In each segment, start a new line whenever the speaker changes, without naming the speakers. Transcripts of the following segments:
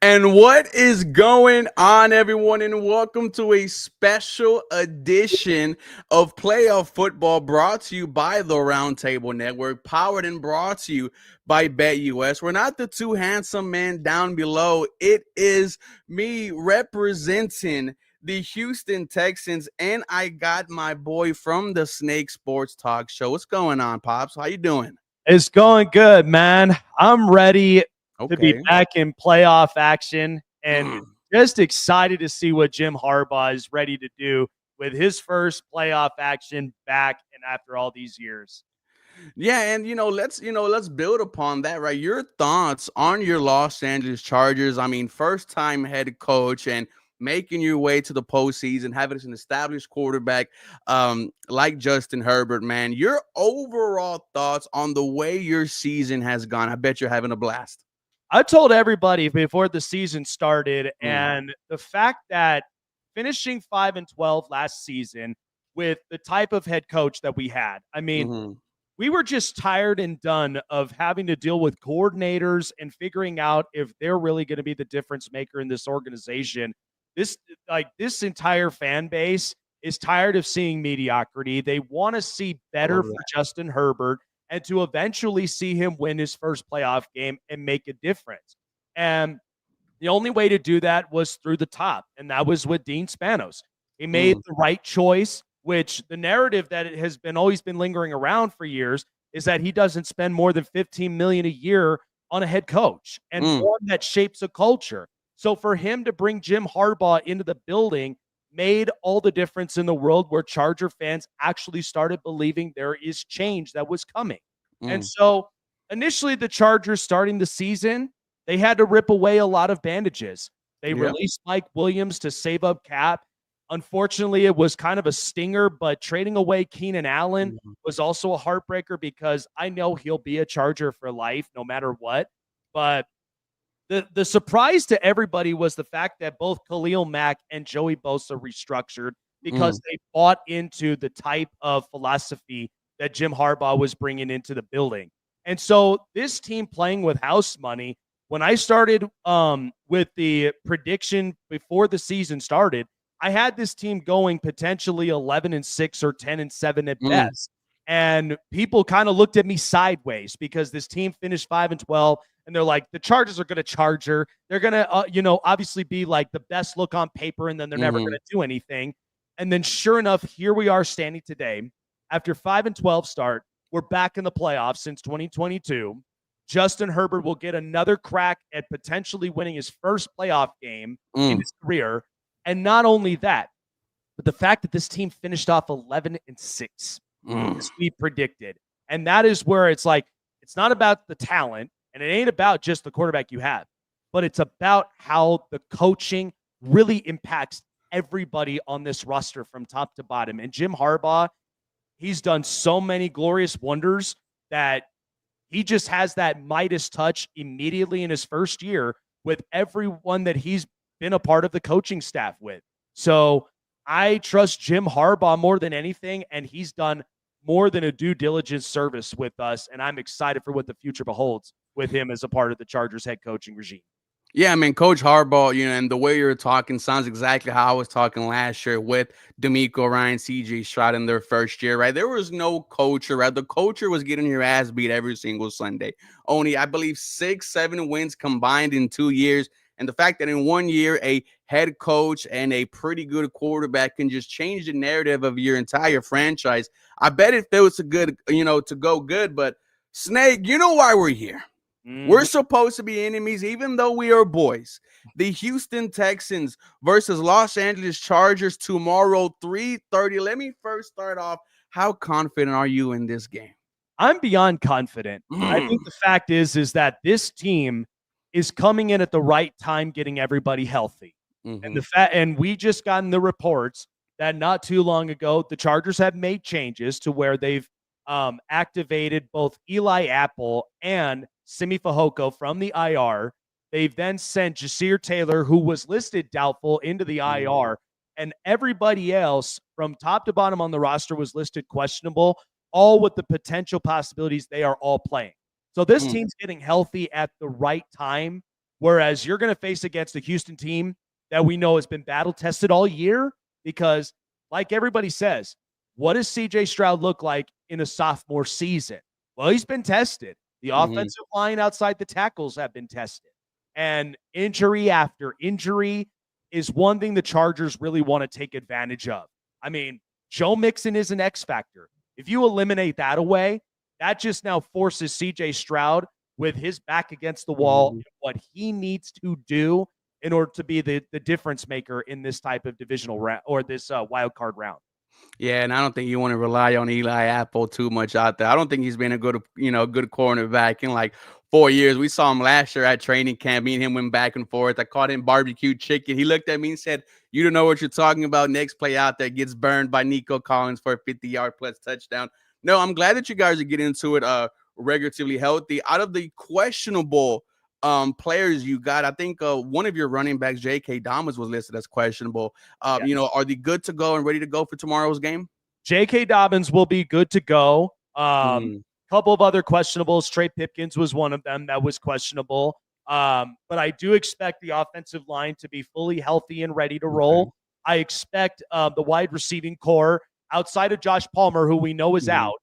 And what is going on, everyone? And welcome to a special edition of Playoff Football brought to you by the Roundtable Network, powered and brought to you by BetUS. We're not the two handsome men down below. It is me representing the Houston Texans, and I got my boy from the Snake Sports Talk Show. What's going on, Pops? How you doing?
It's going good, man. I'm ready to be
Okay.
back in playoff action and
Mm.
just excited to see what Jim Harbaugh is ready to do with his first playoff action back and after all these years.
Yeah, and let's build upon that, right? Your thoughts on your Los Angeles Chargers. I mean, first time head coach and making your way to the postseason, having an established quarterback like Justin Herbert, man. Your overall thoughts on the way your season has gone. I bet you're having a blast.
I told everybody before the season started,
Mm.
and the fact that finishing 5-12 last season with the type of head coach that we had, I mean,
Hmm.
we were just tired and done of having to deal with coordinators and figuring out if they're really going to be the difference maker in this organization. This entire fan base is tired of seeing mediocrity. They want to see
I
better
love
for
that.
Justin Herbert and to eventually see him win his first playoff game and make a difference. And the only way to do that was through the top, and that was with Dean Spanos. He made
Mm.
the right choice, which the narrative that it has been always been lingering around for years is that he doesn't spend more than 15 million a year on a head coach and
Mm.
one that shapes a culture. So for him to bring Jim Harbaugh into the building made all the difference in the world where Charger fans actually started believing there is change that was coming. And
Mm.
so initially the Chargers starting the season, they had to rip away a lot of bandages. They
Yeah.
released Mike Williams to save up cap. Unfortunately, it was kind of a stinger, but trading away Keenan Allen
Mhm.
was also a heartbreaker because I know he'll be a Charger for life no matter what. But the surprise to everybody was the fact that both Khalil Mack and Joey Bosa restructured because
Mm.
they bought into the type of philosophy that Jim Harbaugh was bringing into the building. And so this team playing with house money, when I started with the prediction before the season started, I had this team going potentially 11-6 or 10-7 at
Mm.
best. And people kind of looked at me sideways because this team finished 5-12 and they're like, the Chargers are going to charge her. They're going to, obviously be like the best look on paper, and then they're never going
Mhm.
to do anything. And then, sure enough, here we are standing today after 5-12 start. We're back in the playoffs since 2022. Justin Herbert will get another crack at potentially winning his first playoff game in
Mm.
his career. And not only that, but the fact that this team finished off 11-6
Mm.
as we predicted. And that is where it's like, it's not about the talent and it ain't about just the quarterback you have, but it's about how the coaching really impacts everybody on this roster from top to bottom. And Jim Harbaugh, he's done so many glorious wonders that he just has that Midas touch immediately in his first year with everyone that he's been a part of the coaching staff with. So I trust Jim Harbaugh more than anything, and he's done more than a due diligence service with us. And I'm excited for what the future beholds with him as a part of the Chargers head coaching regime.
Yeah, I mean, Coach Harbaugh, and the way you're talking sounds exactly how I was talking last year with D'Amico Ryan, CJ Stroud in their first year, right? There was no culture, right? The culture was getting your ass beat every single Sunday. Only, I believe, 6, 7 wins combined in 2 years. And the fact that in 1 year, a head coach and a pretty good quarterback can just change the narrative of your entire franchise. I bet it feels good, to go good. But Snake, you know why we're here. We're
Mhm.
supposed to be enemies, even though we are boys. The Houston Texans versus Los Angeles Chargers tomorrow, 3:30. Let me first start off. How confident are you in this game?
I'm beyond confident. I
Mm.
think the fact is that this team is coming in at the right time, getting everybody healthy. And
Mm-hmm.
and we just gotten the reports that not too long ago, the Chargers have made changes to where they've activated both Eli Apple and Simi Fehoko from the IR. They've then sent Jasir Taylor, who was listed doubtful, into the
Mm.
IR, and everybody else from top to bottom on the roster was listed questionable, all with the potential possibilities they are all playing. So this
Mm.
team's getting healthy at the right time. Whereas you're going to face against a Houston team that we know has been battle tested all year because, like everybody says, what does CJ Stroud look like in a sophomore season? Well, he's been tested. The offensive line outside the tackles have been tested. And injury after injury is one thing the Chargers really want to take advantage of. I mean, Joe Mixon is an X factor. If you eliminate that away, that just now forces CJ Stroud with his back against the wall and what he needs to do in order to be the difference maker in this type of divisional round or this wild card round.
Yeah, and I don't think you want to rely on Eli Apple too much out there. I don't think he's been a good, good cornerback in like 4 years. We saw him last year at training camp. Me and him went back and forth. I called him barbecue chicken. He looked at me and said, "You don't know what you're talking about." Next play out there gets burned by Nico Collins for a 50-yard plus touchdown. No, I'm glad that you guys are getting into it relatively healthy. Out of the questionable players you got, I think one of your running backs, J.K. Dobbins, was listed as questionable.
Yes.
Are they good to go and ready to go for tomorrow's game?
J.K. Dobbins will be good to go. Couple of other questionables. Trey Pipkins was one of them that was questionable. But I do expect the offensive line to be fully healthy and ready to roll.
Okay.
I expect the wide receiving core outside of Josh Palmer, who we know is out.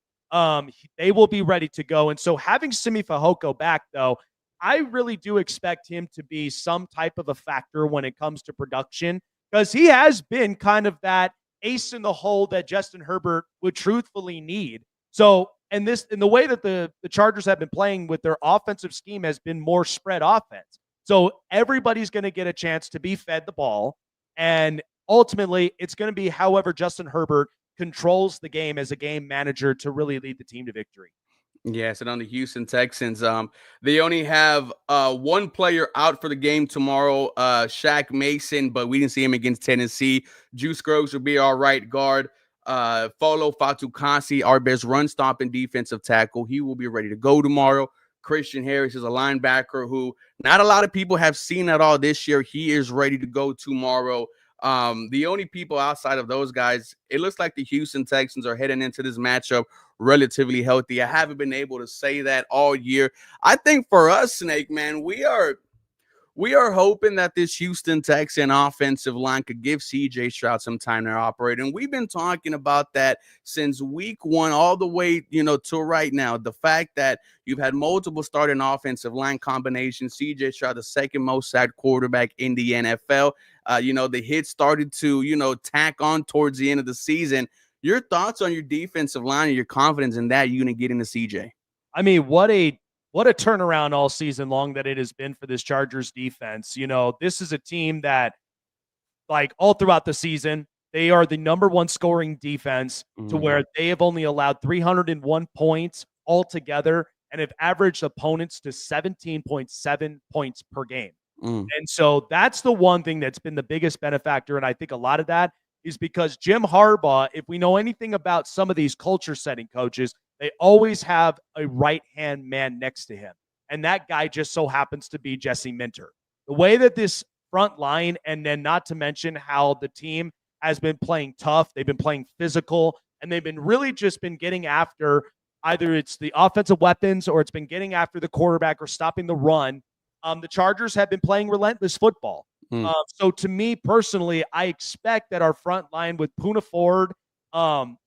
They will be ready to go. And so having Simi Fehoko back, though, I really do expect him to be some type of a factor when it comes to production because he has been kind of that ace in the hole that Justin Herbert would truthfully need. So, and the way that the Chargers have been playing with their offensive scheme has been more spread offense. So everybody's going to get a chance to be fed the ball. And ultimately, it's going to be however Justin Herbert controls the game as a game manager to really lead the team to victory.
Yes, and on the Houston Texans, they only have one player out for the game tomorrow, Shaq Mason, but we didn't see him against Tennessee. Juice Groves will be our right guard. Folo Fatukasi, our best run-stopping defensive tackle. He will be ready to go tomorrow. Christian Harris is a linebacker who not a lot of people have seen at all this year. He is ready to go tomorrow. The only people outside of those guys, it looks like the Houston Texans are heading into this matchup relatively healthy. I haven't been able to say that all year. I think for us, Snake, man, we are hoping that this Houston Texan offensive line could give CJ Stroud some time to operate. And we've been talking about that since week 1 all the way, to right now. The fact that you've had multiple starting offensive line combinations. CJ Stroud, the second most sacked quarterback in the NFL. The hits started to, tack on towards the end of the season. Your thoughts on your defensive line and your confidence in that you're going to get into CJ?
I mean, what a turnaround all season long that it has been for this Chargers defense. This is a team that, like, all throughout the season, they are the number 1 scoring defense to where they have only allowed 301 points altogether and have averaged opponents to 17.7 points per game. And so that's the one thing that's been the biggest benefactor. And I think a lot of that is because Jim Harbaugh, if we know anything about some of these culture setting coaches, they always have a right-hand man next to him. And that guy just so happens to be Jesse Minter. The way that this front line, and then not to mention how the team has been playing tough, they've been playing physical, and they've been really just been getting after either it's the offensive weapons or it's been getting after the quarterback or stopping the run. The Chargers have been playing relentless football. So to me personally, I expect that our front line with Poona Ford,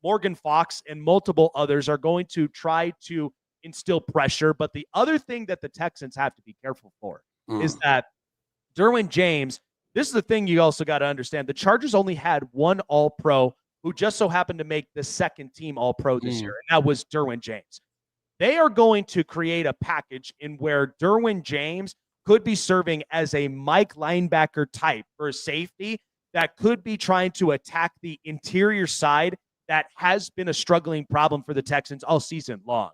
Morgan Fox, and multiple others are going to try to instill pressure. But the other thing that the Texans have to be careful for is that Derwin James, this is the thing you also got to understand. The Chargers only had one All-Pro who just so happened to make the second team All-Pro this year, and that was Derwin James. They are going to create a package in where Derwin James could be serving as a Mike linebacker type for a safety that could be trying to attack the interior side that has been a struggling problem for the Texans all season long.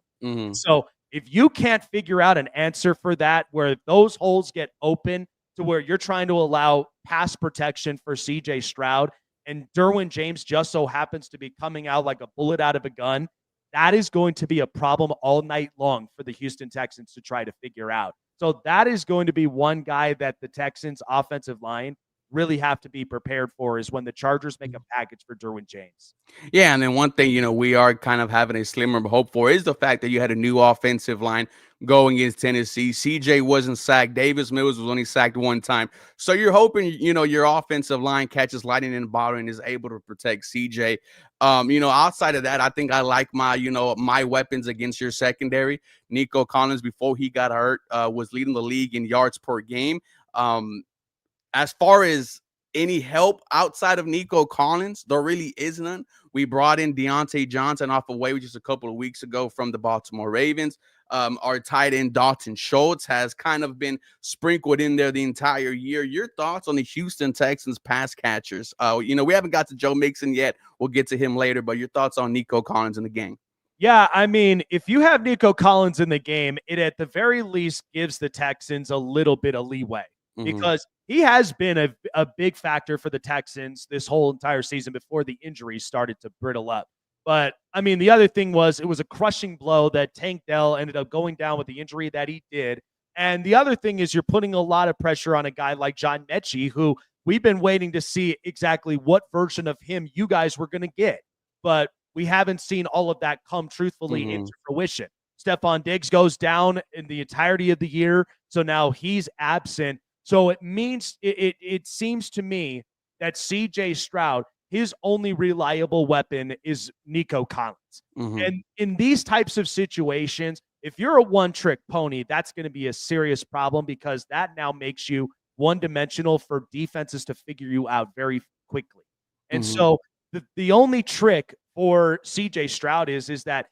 So if you can't figure out an answer for that, where those holes get open to where you're trying to allow pass protection for CJ Stroud and Derwin James just so happens to be coming out like a bullet out of a gun, that is going to be a problem all night long for the Houston Texans to try to figure out. So that is going to be one guy that the Texans offensive line really have to be prepared for is when the Chargers make a package for Derwin James.
Yeah, and then one thing, we are kind of having a slimmer of hope for is the fact that you had a new offensive line going against Tennessee. CJ wasn't sacked. Davis Mills was only sacked one time. So you're hoping, your offensive line catches lightning in the bottle and is able to protect CJ. Outside of that, I think I like my weapons against your secondary. Nico Collins, before he got hurt, was leading the league in yards per game. As far as any help outside of Nico Collins, there really is none. We brought in Deontay Johnson off of waivers just a couple of weeks ago from the Baltimore Ravens. Our tight end Dalton Schultz has kind of been sprinkled in there the entire year. Your thoughts on the Houston Texans pass catchers? We haven't got to Joe Mixon yet. We'll get to him later, but your thoughts on Nico Collins in the game?
Yeah, I mean, if you have Nico Collins in the game, it at the very least gives the Texans a little bit of leeway because he has been a big factor for the Texans this whole entire season before the injuries started to brittle up. But, I mean, the other thing was it was a crushing blow that Tank Dell ended up going down with the injury that he did. And the other thing is you're putting a lot of pressure on a guy like John Mechie, who we've been waiting to see exactly what version of him you guys were going to get. But we haven't seen all of that come truthfully into fruition. Stephon Diggs goes down in the entirety of the year, so now he's absent. So it means it seems to me that CJ Stroud, his only reliable weapon is Nico Collins. And in these types of situations, if you're a one-trick pony, that's going to be a serious problem because that now makes you one-dimensional for defenses to figure you out very quickly. And so the only trick for CJ Stroud is that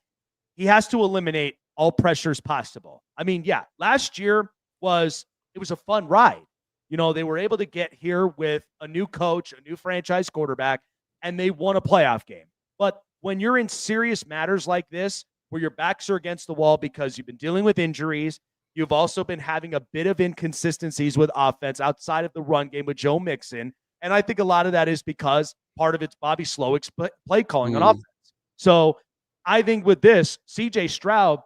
he has to eliminate all pressures possible. I mean, yeah, last year was a fun ride. They were able to get here with a new coach, a new franchise quarterback, and they won a playoff game. But when you're in serious matters like this, where your backs are against the wall because you've been dealing with injuries, you've also been having a bit of inconsistencies with offense outside of the run game with Joe Mixon. And I think a lot of that is because part of it's Bobby Slowick's play calling on offense. So I think with this, CJ Stroud,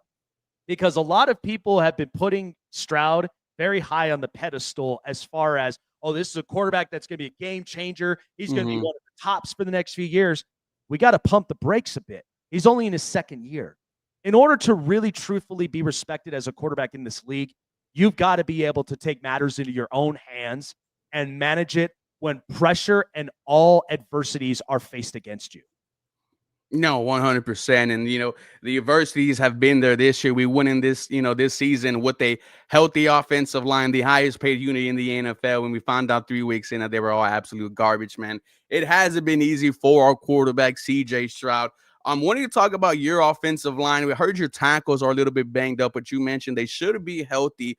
because a lot of people have been putting Stroud very high on the pedestal as far as, oh, this is a quarterback that's going to be a game changer. He's going to be one of the tops for the next few years. We got to pump the brakes a bit. He's only in his second year. In order to really truthfully be respected as a quarterback in this league, you've got to be able to take matters into your own hands and manage it when pressure and all adversities are faced against you.
No, 100%. And, the adversities have been there this year. We went in this season with a healthy offensive line, the highest paid unit in the NFL. When we found out 3 weeks in that they were all absolute garbage, man. It hasn't been easy for our quarterback, CJ Stroud. I'm wanting to talk about your offensive line. We heard your tackles are a little bit banged up, but you mentioned they should be healthy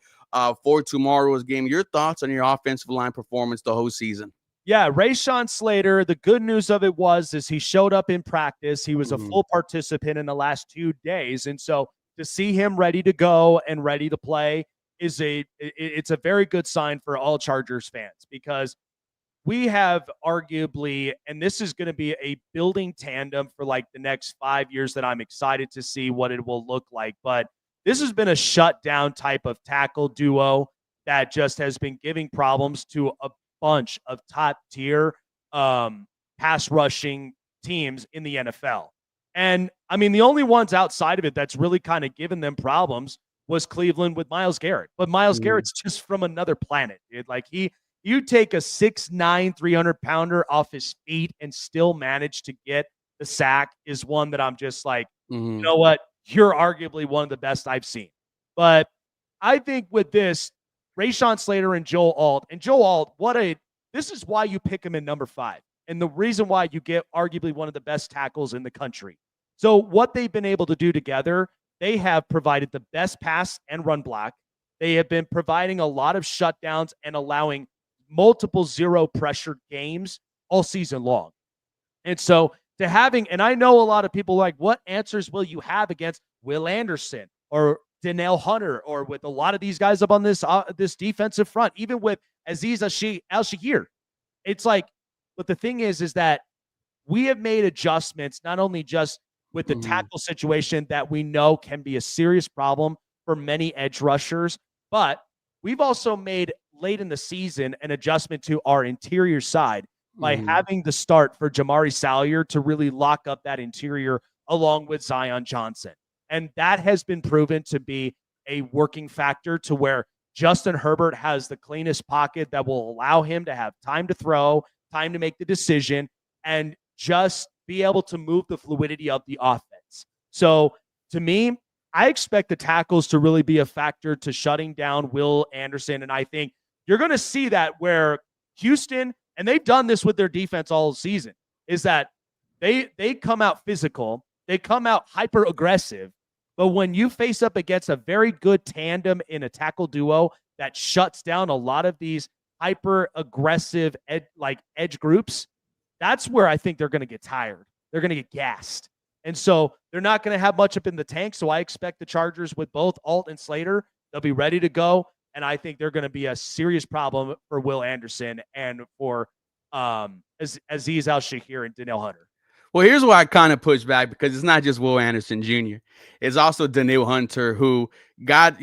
for tomorrow's game. Your thoughts on your offensive line performance the whole season?
Yeah, Rashawn Slater, the good news of it is he showed up in practice. He was a full participant in the last 2 days. And so to see him ready to go and ready to play it's a very good sign for all Chargers fans because we have arguably, and this is going to be a building tandem for like the next 5 years that I'm excited to see what it will look like. But this has been a shutdown type of tackle duo that just has been giving problems to a bunch of top tier pass rushing teams in the NFL. And I mean, the only ones outside of it that's really kind of given them problems was Cleveland with Myles Garrett. But Myles Garrett's just from another planet. You take a 6'9", 300-pounder off his feet and still manage to get the sack is one that I'm just like, you know what? You're arguably one of the best I've seen. But I think with this, Rashawn Slater and Joe Alt. And Joe Alt, this is why you pick him in number 5. And the reason why you get arguably one of the best tackles in the country. So what they've been able to do together, they have provided the best pass and run block. They have been providing a lot of shutdowns and allowing multiple zero pressure games all season long. And so and I know a lot of people like, what answers will you have against Will Anderson or Danielle Hunter, or with a lot of these guys up on this defensive front, even with Aziz Al-Shakir. It's like, but the thing is that we have made adjustments, not only just with the tackle situation that we know can be a serious problem for many edge rushers, but we've also made late in the season an adjustment to our interior side by
Mhm.
having the start for Jamari Salyer to really lock up that interior along with Zion Johnson. And that has been proven to be a working factor to where Justin Herbert has the cleanest pocket that will allow him to have time to throw, time to make the decision, and just be able to move the fluidity of the offense. So to me, I expect the tackles to really be a factor to shutting down Will Anderson. And I think you're going to see that where Houston, and they've done this with their defense all season, is that they come out physical, they come out hyper aggressive, but when you face up against a very good tandem in a tackle duo that shuts down a lot of these hyper aggressive edge groups, that's where I think they're going to get tired. They're going to get gassed. And so they're not going to have much up in the tank. So I expect the Chargers with both Alt and Slater, they'll be ready to go. And I think they're going to be a serious problem for Will Anderson and for Azeez Al-Shakir and Danielle Hunter.
Well, here's why I kind of push back, because it's not just Will Anderson Jr. It's also Danielle Hunter, who got,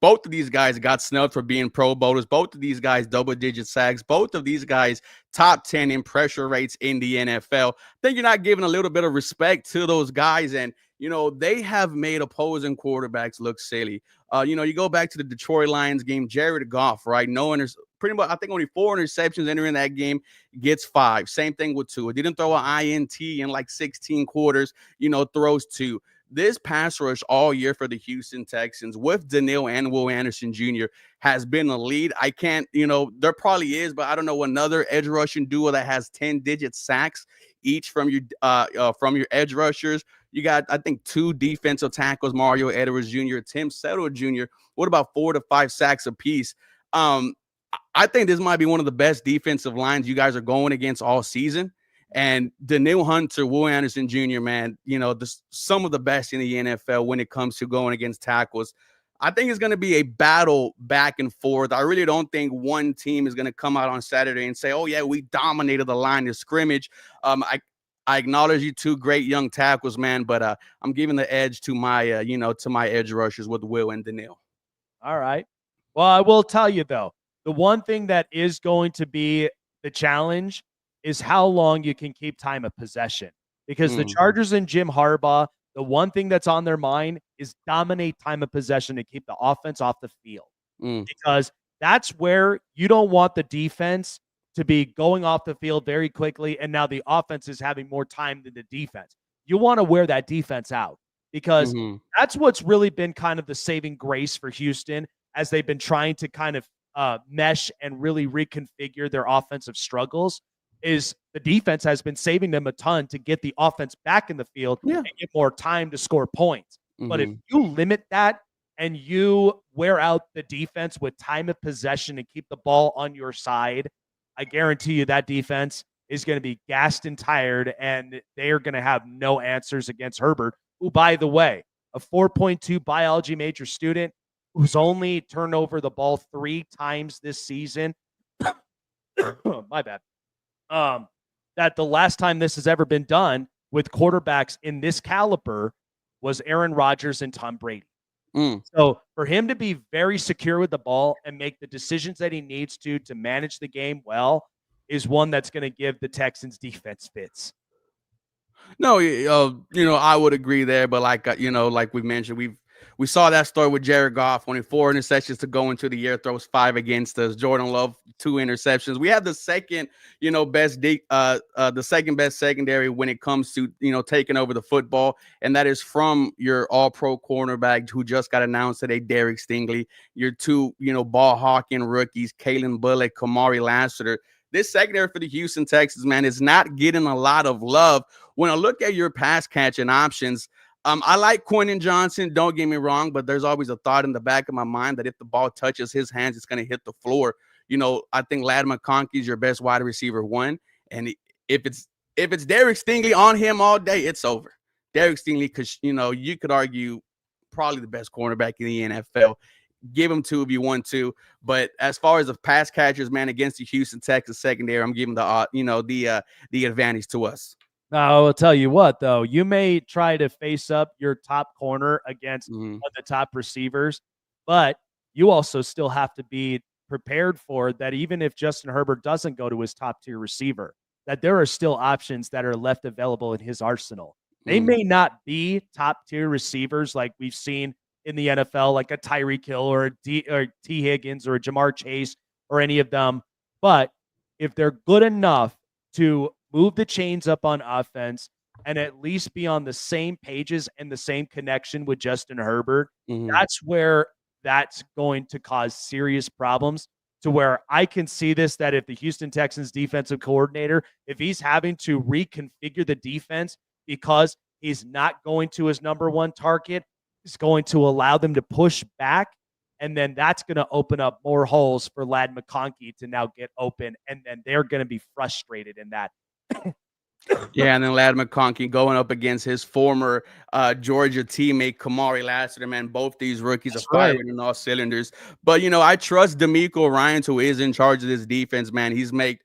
both of these guys got snubbed for being Pro Bowlers. Both of these guys double-digit sacks. Both of these guys top 10 in pressure rates in the NFL. I think you're not giving a little bit of respect to those guys, and they have made opposing quarterbacks look silly. You go back to the Detroit Lions game, Jared Goff, right? Pretty much, I think only 4 interceptions entering that game, gets 5. Same thing with Tua. Didn't throw an INT in like 16 quarters, throws 2. This pass rush all year for the Houston Texans with Danielle and Will Anderson Jr. has been a lead. I can't, there probably is, but I don't know another edge rushing duo that has 10-digit sacks each from your edge rushers. You got, I think, 2 defensive tackles, Mario Edwards Jr., Tim Settle Jr. What about 4 to 5 sacks apiece? I think this might be one of the best defensive lines you guys are going against all season. And Danielle Hunter, Will Anderson Jr., man, some of the best in the NFL when it comes to going against tackles. I think it's going to be a battle back and forth. I really don't think one team is going to come out on Saturday and say, oh, yeah, we dominated the line of scrimmage. I acknowledge you 2 great young tackles, man, but I'm giving the edge to my, to my edge rushers with Will and Danielle.
All right. Well, I will tell you, though, the one thing that is going to be the challenge is how long you can keep time of possession. Because the Chargers and Jim Harbaugh, the one thing that's on their mind is dominate time of possession and keep the offense off the field. Because that's where you don't want the defense to be going off the field very quickly, and now the offense is having more time than the defense. You want to wear that defense out, because that's what's really been kind of the saving grace for Houston as they've been trying to kind of mesh and really reconfigure their offensive struggles. Is the defense has been saving them a ton to get the offense back in the field and get more time to score points. But if you limit that and you wear out the defense with time of possession and keep the ball on your side, I guarantee you that defense is going to be gassed and tired, and they are going to have no answers against Herbert, who, by the way, a 4.2 biology major student who's only turned over the ball 3 times this season. My bad. That the last time this has ever been done with quarterbacks in this caliber was Aaron Rodgers and Tom Brady. So for him to be very secure with the ball and make the decisions that he needs to manage the game well is one that's going to give the Texans defense fits.
No, I would agree there, but like we mentioned, we saw that story with Jared Goff, only 4 interceptions to go into the year, throws 5 against us. Jordan Love, 2 interceptions. We have the second, the second best secondary when it comes to, taking over the football. And that is from your all-pro cornerback who just got announced today, Derek Stingley, your 2, ball hawking rookies, Kalen Bullock, Kamari Lassiter. This secondary for the Houston Texans, man, is not getting a lot of love. When I look at your pass catching options, I like Quentin Johnson, don't get me wrong, but there's always a thought in the back of my mind that if the ball touches his hands, it's going to hit the floor. I think Ladd McConkey is your best wide receiver 1. And if it's Derek Stingley on him all day, it's over. Derek Stingley, because, you could argue probably the best cornerback in the NFL. Give him 2 if you want to. But as far as the pass catchers, man, against the Houston Texans secondary, I'm giving the advantage to us.
Now, I will tell you what, though, you may try to face up your top corner against one of the top receivers, but you also still have to be prepared for that even if Justin Herbert doesn't go to his top tier receiver, that there are still options that are left available in his arsenal. They may not be top tier receivers like we've seen in the NFL, like a Tyreek Hill or or T. Higgins or a Jamar Chase or any of them. But if they're good enough to move the chains up on offense and at least be on the same pages and the same connection with Justin Herbert, that's where that's going to cause serious problems to where I can see this, that if the Houston Texans defensive coordinator, if he's having to reconfigure the defense because he's not going to his number one target, is going to allow them to push back. And then that's going to open up more holes for Ladd McConkey to now get open. And then they're going to be frustrated in that.
Yeah, and then Ladd McConkey going up against his former Georgia teammate Kamari Lassiter, man. Both these rookies are firing in all cylinders. But I trust D'Amico Ryans, who is in charge of this defense, man. He's made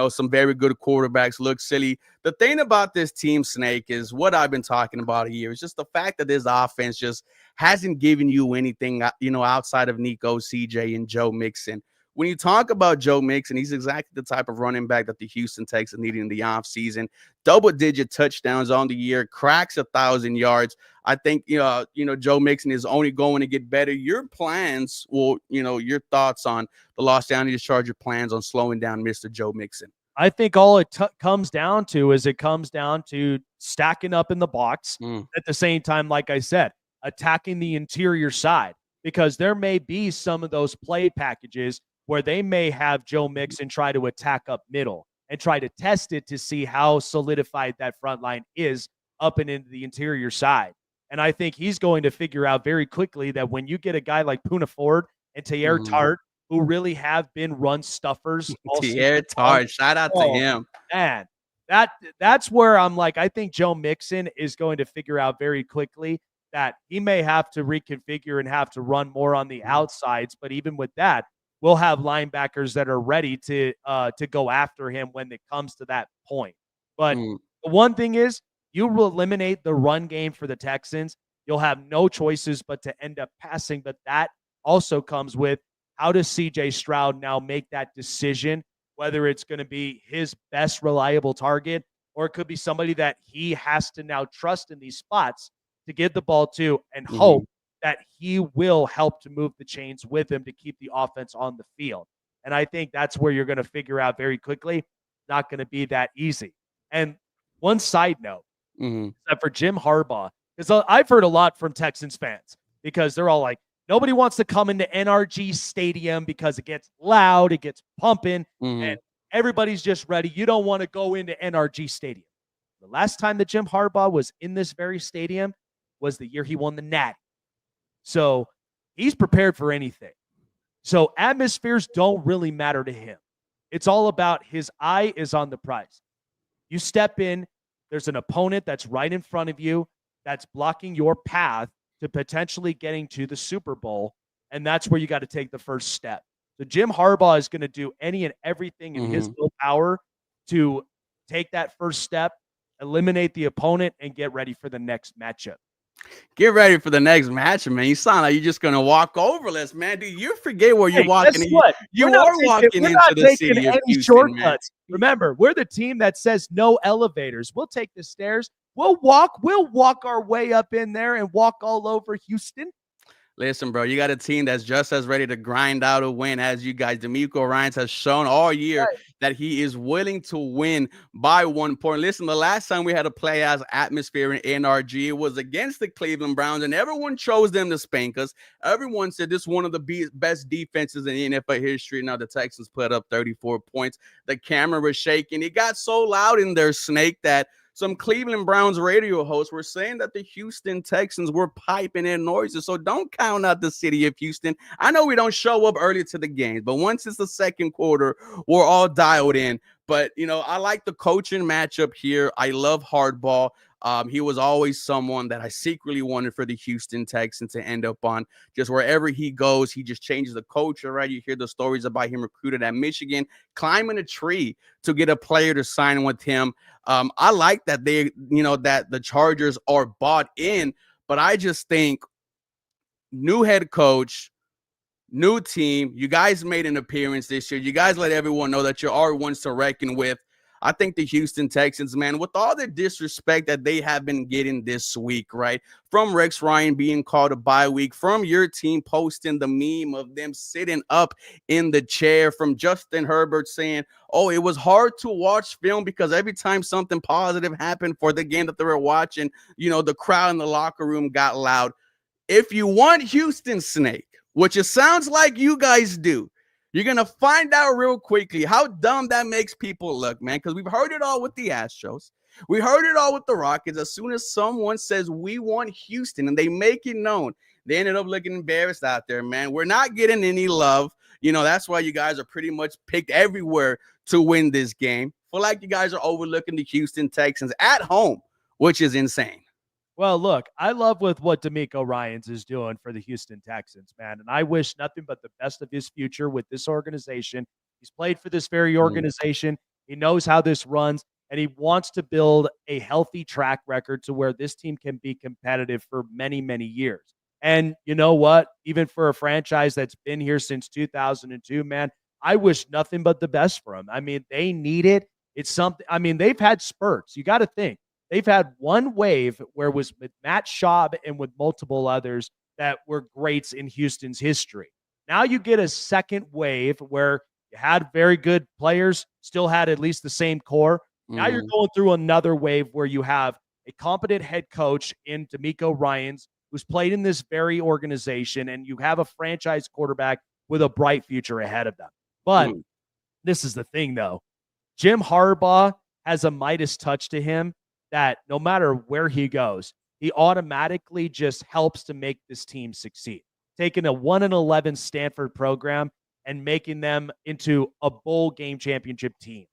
some very good quarterbacks look silly. The thing about this team, Snake, is what I've been talking about here. It's just the fact that this offense just hasn't given you anything, outside of Nico, CJ, and Joe Mixon. When you talk about Joe Mixon, he's exactly the type of running back that the Houston Texans needed in the offseason. Double-digit touchdowns on the year, cracks 1,000 yards. I think Joe Mixon is only going to get better. Your plans, your thoughts on the Los Angeles Chargers plans on slowing down Mr. Joe Mixon?
I think all it comes down to stacking up in the box at the same time, like I said, attacking the interior side, because there may be some of those play packages where they may have Joe Mixon try to attack up middle and try to test it to see how solidified that front line is up and into the interior side. And I think he's going to figure out very quickly that when you get a guy like Poona Ford and Teair Tart, who really have been run stuffers.
Teair Tart, shout out to him.
Man, that's where I'm like, I think Joe Mixon is going to figure out very quickly that he may have to reconfigure and have to run more on the outsides. But even with that, we'll have linebackers that are ready to go after him when it comes to that point. But the one thing is, you will eliminate the run game for the Texans. You'll have no choices but to end up passing. But that also comes with, how does CJ Stroud now make that decision, whether it's going to be his best reliable target or it could be somebody that he has to now trust in these spots to get the ball to and hope that he will help to move the chains with him to keep the offense on the field. And I think that's where you're going to figure out very quickly. It's not going to be that easy. And one side note, that for Jim Harbaugh, because I've heard a lot from Texans fans, because they're all like, nobody wants to come into NRG Stadium because it gets loud, it gets pumping, and everybody's just ready. You don't want to go into NRG Stadium. The last time that Jim Harbaugh was in this very stadium was the year he won the Natty. So he's prepared for anything. So atmospheres don't really matter to him. It's all about his eye is on the prize. You step in, there's an opponent that's right in front of you that's blocking your path to potentially getting to the Super Bowl, and that's where you got to take the first step. So Jim Harbaugh is going to do any and everything in his willpower to take that first step, eliminate the opponent, and get ready for the next matchup.
Get ready for the next matchup, man. You sound like you're just going to walk over us, man. Do you forget where you're walking? You are walking into the city of Houston, shortcuts.
Man. Remember, we're the team that says no elevators. We'll take the stairs. We'll walk our way up in there and walk all over Houston.
Listen, bro, you got a team that's just as ready to grind out a win as you guys. D'Amico Ryans has shown all year that he is willing to win by 1 point. Listen, the last time we had a playoffs atmosphere in NRG, it was against the Cleveland Browns, and everyone chose them to spank us. Everyone said this is one of the best defenses in NFL history. Now the Texans put up 34 points. The camera was shaking. It got so loud in their Snake that some Cleveland Browns radio hosts were saying that the Houston Texans were piping in noises. So don't count out the city of Houston. I know we don't show up early to the games, but once it's the second quarter, we're all dialed in. But, I like the coaching matchup here. I love Hardball. He was always someone that I secretly wanted for the Houston Texans to end up on. Just wherever he goes, he just changes the culture, right? You hear the stories about him recruited at Michigan, climbing a tree to get a player to sign with him. I like that that the Chargers are bought in, but I just think new head coach, new team. You guys made an appearance this year. You guys let everyone know that you are ones to reckon with. I think the Houston Texans, man, with all the disrespect that they have been getting this week, right? From Rex Ryan being called a bye week, from your team posting the meme of them sitting up in the chair, from Justin Herbert saying, oh, it was hard to watch film because every time something positive happened for the game that they were watching, the crowd in the locker room got loud. If you want Houston Snake, which it sounds like you guys do, you're going to find out real quickly how dumb that makes people look, man, because we've heard it all with the Astros. We heard it all with the Rockets. As soon as someone says we want Houston and they make it known, they ended up looking embarrassed out there, man. We're not getting any love. That's why you guys are pretty much picked everywhere to win this game. Feel like you guys are overlooking the Houston Texans at home, which is insane.
Well, look, I love with what DeMeco Ryans is doing for the Houston Texans, man. And I wish nothing but the best of his future with this organization. He's played for this very organization. He knows how this runs, and he wants to build a healthy track record to where this team can be competitive for many, many years. And you know what? Even for a franchise that's been here since 2002, man, I wish nothing but the best for them. I mean, they need it. It's something. I mean, they've had spurts. You got to think. They've had one wave where it was with Matt Schaub and with multiple others that were greats in Houston's history. Now you get a second wave where you had very good players, still had at least the same core. Now you're going through another wave where you have a competent head coach in DeMeco Ryans who's played in this very organization, and you have a franchise quarterback with a bright future ahead of them. But this is the thing, though. Jim Harbaugh has a Midas touch to him that no matter where he goes, he automatically just helps to make this team succeed. Taking a 1-11 Stanford program and making them into a bowl game championship team.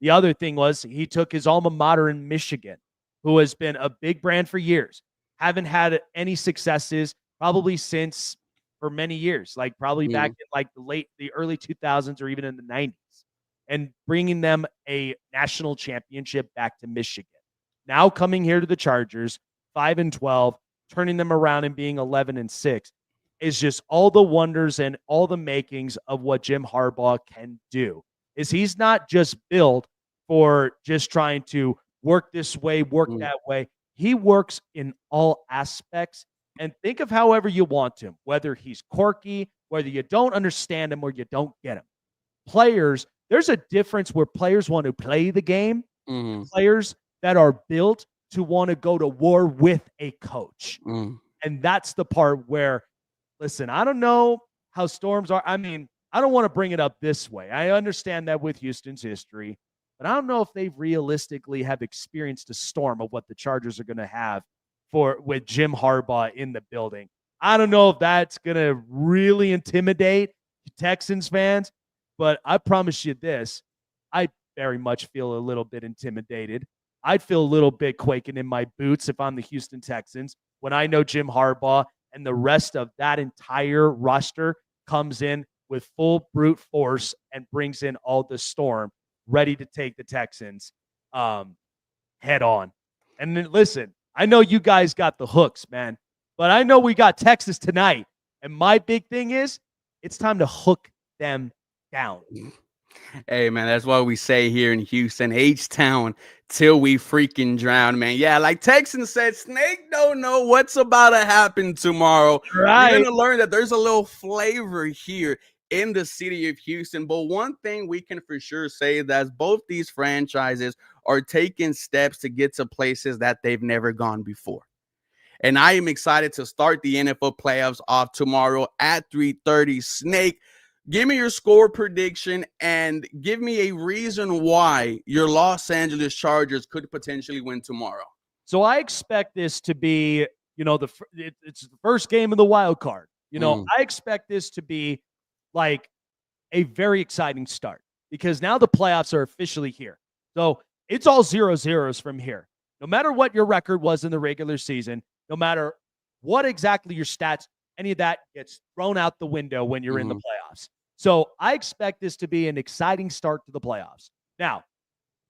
The other thing was he took his alma mater in Michigan, who has been a big brand for years, haven't had any successes probably since for many years, like probably back in like the early 2000s or even in the 90s, and bringing them a national championship back to Michigan. Now coming here to the Chargers, 5-12, turning them around and being 11-6 is just all the wonders and all the makings of what Jim Harbaugh can do. Is he's not just built for just trying to work this way, work that way. He works in all aspects, and think of however you want him, whether he's quirky, whether you don't understand him or you don't get him. Players, there's a difference where players want to play the game, players that are built to want to go to war with a coach. And that's the part where, listen, I don't know how storms are. I mean, I don't want to bring it up this way. I understand that with Houston's history, but I don't know if they realistically have experienced a storm of what the Chargers are going to have with Jim Harbaugh in the building. I don't know if that's going to really intimidate Texans fans, but I promise you this, I very much feel a little bit intimidated. I'd feel a little bit quaking in my boots if I'm the Houston Texans when I know Jim Harbaugh and the rest of that entire roster comes in with full brute force and brings in all the storm, ready to take the Texans head on. And then, listen, I know you guys got the hooks, man, but I know we got Texas tonight. And my big thing is it's time to hook them down.
Hey, man, that's what we say here in Houston, H-Town, till we freaking drown, man. Yeah, like Texans said, Snake don't know what's about to happen tomorrow.
Right.
You're going to learn that there's a little flavor here in the city of Houston. But one thing we can for sure say is that both these franchises are taking steps to get to places that they've never gone before. And I am excited to start the NFL playoffs off tomorrow at 3:30. Snake, give me your score prediction and give me a reason why your Los Angeles Chargers could potentially win tomorrow.
So I expect this to be, it's the first game of the wild card. I expect this to be like a very exciting start because now the playoffs are officially here. So it's all 0-0s from here. No matter what your record was in the regular season, no matter what exactly your stats, any of that gets thrown out the window when you're in the playoffs. So I expect this to be an exciting start to the playoffs. Now,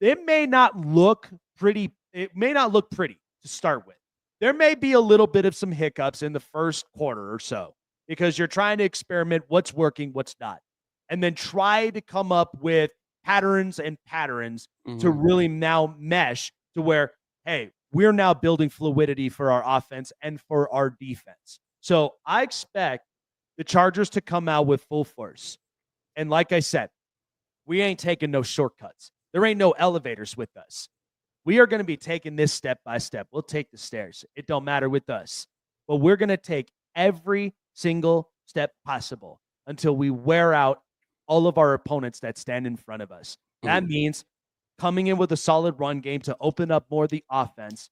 it may not look pretty. It may not look pretty to start with. There may be a little bit of some hiccups in the first quarter or so. because you're trying to experiment what's working, what's not, and then try to come up with patterns to really now mesh to where, hey, we're now building fluidity for our offense and for our defense. So I expect the Chargers to come out with full force. And like I said, we ain't taking no shortcuts. There ain't no elevators with us. We are going to be taking this step by step. We'll take the stairs. It don't matter with us. But we're going to take every single step possible until we wear out all of our opponents that stand in front of us. That means coming in with a solid run game to open up more of the offense,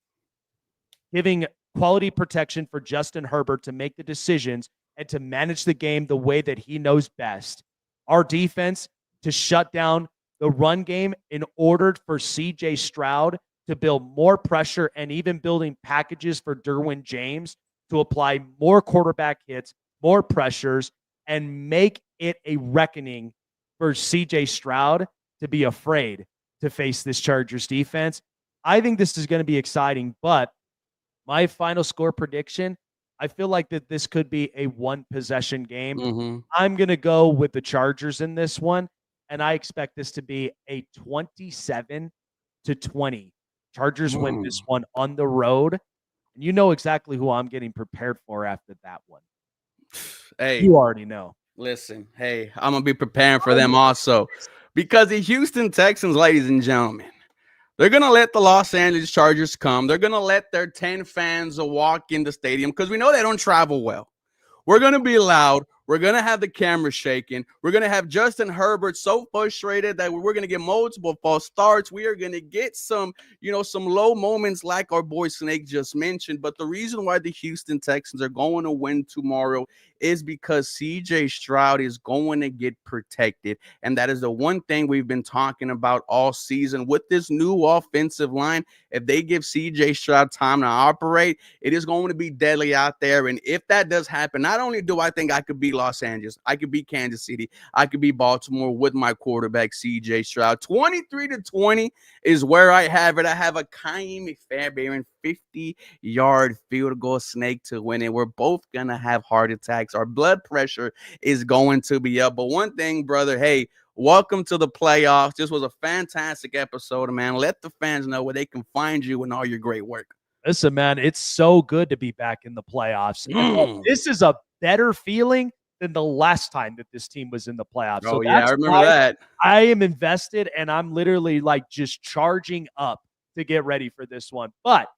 giving quality protection for Justin Herbert to make the decisions and to manage the game the way that he knows best. Our defense to shut down the run game in order for CJ Stroud to build more pressure and even building packages for Derwin James to apply more quarterback hits, more pressures, and make it a reckoning for CJ Stroud to be afraid to face this Chargers defense. I think this is going to be exciting, but my final score prediction, I feel like that this could be a one possession game. I'm going to go with the Chargers in this one, and I expect this to be a 27-20. Chargers win this one on the road. And you know exactly who I'm getting prepared for after that one.
Hey,
you already know.
Listen, hey, I'm going to be preparing for them also. Because the Houston Texans, ladies and gentlemen, they're going to let the Los Angeles Chargers come. They're going to let their 10 fans walk in the stadium because we know they don't travel well. We're going to be loud. We're going to have the camera shaking. We're going to have Justin Herbert so frustrated that we're going to get multiple false starts. We are going to get some low moments like our boy Snake just mentioned. But the reason why the Houston Texans are going to win tomorrow is because CJ Stroud is going to get protected. And that is the one thing we've been talking about all season with this new offensive line. If they give CJ Stroud time to operate, it is going to be deadly out there. And if that does happen, not only do I think I could beat Los Angeles, I could beat Kansas City, I could beat Baltimore with my quarterback, CJ Stroud. 23-20 is where I have it. I have a Kaimi Fairbairn 50-yard field goal Snake to win it. We're both going to have heart attacks. Our blood pressure is going to be up. But one thing, brother, hey, welcome to the playoffs. This was a fantastic episode, man. Let the fans know where they can find you and all your great work.
Listen, man, it's so good to be back in the playoffs. This is a better feeling than the last time that this team was in the playoffs.
Oh, so yeah, I remember that.
I am invested, and I'm literally like just charging up to get ready for this one. But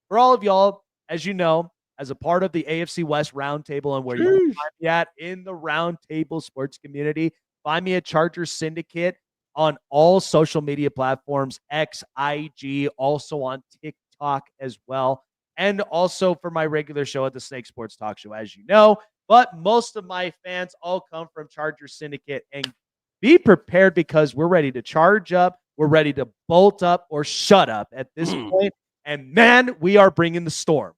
for all of y'all, as you know, as a part of the AFC West Roundtable and where you can find me at in the Roundtable sports community, find me at Chargers Syndicate on all social media platforms, X, IG, also on TikTok as well. And also for my regular show at the Snake Sports Talk Show, as you know. But most of my fans all come from Chargers Syndicate. And be prepared because we're ready to charge up. We're ready to bolt up or shut up at this point. And, man, we are bringing the storm.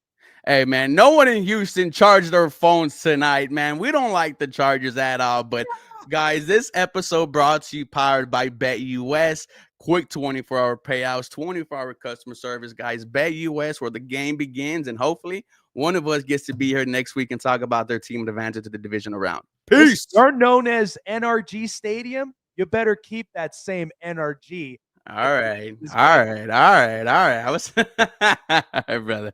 Hey, man, no one in Houston charged their phones tonight, man. We don't like the Chargers at all. But, guys, this episode brought to you powered by BetUS. Quick 24-hour payouts, 24-hour customer service, guys. BetUS, where the game begins. And hopefully one of us gets to be here next week and talk about their team advantage to the division round. Peace.
You're known as NRG Stadium. You better keep that same NRG.
All right. I was all right, brother.